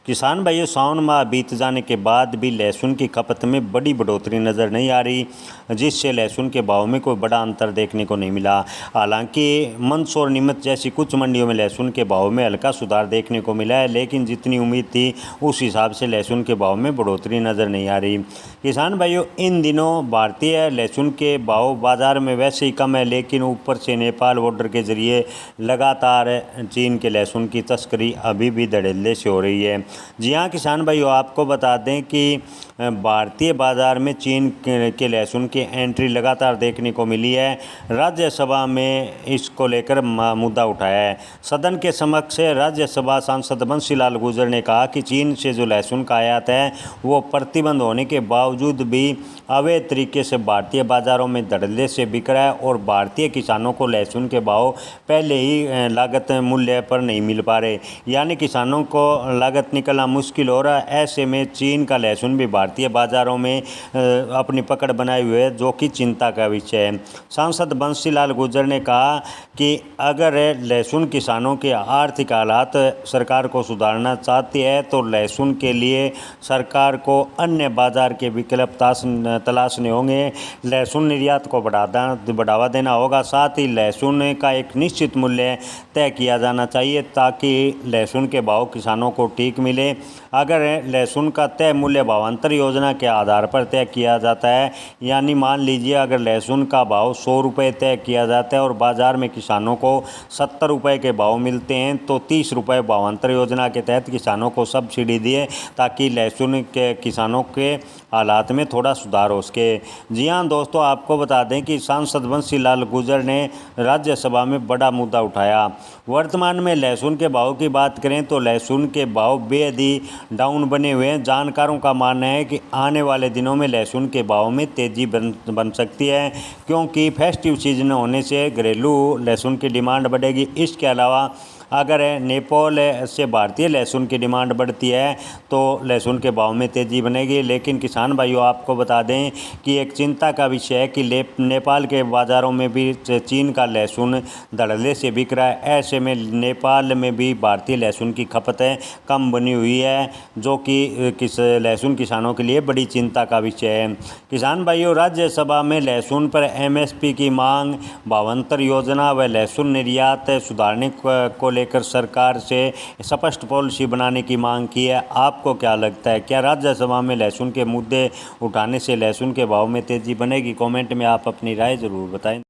किसान भाइयों, सावन माह बीत जाने के बाद भी लहसुन की खपत में बड़ी बढ़ोतरी नज़र नहीं आ रही, जिससे लहसुन के भाव में कोई बड़ा अंतर देखने को नहीं मिला। हालांकि मंदसौर नीमच जैसी कुछ मंडियों में लहसुन के भाव में हल्का सुधार देखने को मिला है, लेकिन जितनी उम्मीद थी उस हिसाब से लहसुन के भाव में बढ़ोतरी नज़र नहीं आ रही। किसान भाइयों, इन दिनों भारतीय लहसुन के भाव बाज़ार में वैसे ही कम है, लेकिन ऊपर से नेपाल बॉर्डर के ज़रिए लगातार चीन के लहसुन की तस्करी अभी भी धड़ल्ले से हो रही है। जी हाँ किसान भाइयों, आपको बता दें कि भारतीय बाज़ार में चीन के लहसुन की एंट्री लगातार देखने को मिली है। राज्यसभा में इसको लेकर मुद्दा उठाया है। सदन के समक्ष राज्यसभा सांसद बंसीलाल गुर्जर ने कहा कि चीन से जो लहसुन का आयात है वो प्रतिबंध होने के बावजूद भी अवैध तरीके से भारतीय बाज़ारों में धड़ल्ले से बिक रहा है और भारतीय किसानों को लहसुन के भाव पहले ही लागत मूल्य पर नहीं मिल पा रहे, यानी किसानों को लागत निकलना मुश्किल हो रहा है। ऐसे में चीन का लहसुन भी भारतीय बाज़ारों में अपनी पकड़ बनाए हुए है, जो कि चिंता का विषय है। सांसद बंसीलाल गुर्जर ने कहा कि अगर लहसुन किसानों के आर्थिक हालात सरकार को सुधारना चाहती है तो लहसुन के लिए सरकार को अन्य बाज़ार के विकल्प तलाशने होंगे। लहसुन निर्यात को बढ़ावा देना होगा, साथ ही लहसुन का एक निश्चित मूल्य तय किया जाना चाहिए ताकि लहसुन के भाव किसानों को ठीक मिले। अगर लहसुन का तय मूल्य भावांतर योजना के आधार पर तय किया जाता है, यानी मान लीजिए अगर लहसुन का भाव 100 रुपये तय किया जाता है और बाज़ार में किसानों को 70 रुपये के भाव मिलते हैं, तो 30 रुपये भावांतर योजना के तहत किसानों को सब्सिडी दिए ताकि लहसुन के किसानों के हालात में थोड़ा सुधार हो सके। जी हाँ दोस्तों, आपको बता दें कि सांसद बंसीलाल गुर्जर ने राज्यसभा में बड़ा मुद्दा उठाया। वर्तमान में लहसुन के भाव की बात करें तो लहसुन के भाव बेहद ही डाउन बने हुए हैं। जानकारों का मानना है कि आने वाले दिनों में लहसुन के भाव में तेज़ी बन सकती है, क्योंकि फेस्टिव सीजन होने से घरेलू लहसुन की डिमांड बढ़ेगी। इसके अलावा अगर नेपाल से भारतीय लहसुन की डिमांड बढ़ती है तो लहसुन के भाव में तेज़ी बनेगी। लेकिन किसान भाइयों, आपको बता दें कि एक चिंता का विषय है कि नेपाल के बाज़ारों में भी चीन का लहसुन धड़ल्ले से बिक रहा है। ऐसे में नेपाल में भी भारतीय लहसुन की खपतें कम बनी हुई है, जो कि लहसुन किसानों के लिए बड़ी चिंता का विषय है। किसान भाइयों, राज्यसभा में लहसुन पर MSP की मांग, भावांतर योजना व लहसुन निर्यात सुधारने को लेकर सरकार से स्पष्ट पॉलिसी बनाने की मांग की है। आपको क्या लगता है, क्या राज्यसभा में लहसुन के मुद्दे उठाने से लहसुन के भाव में तेज़ी बनेगी? कमेंट में आप अपनी राय ज़रूर बताएं।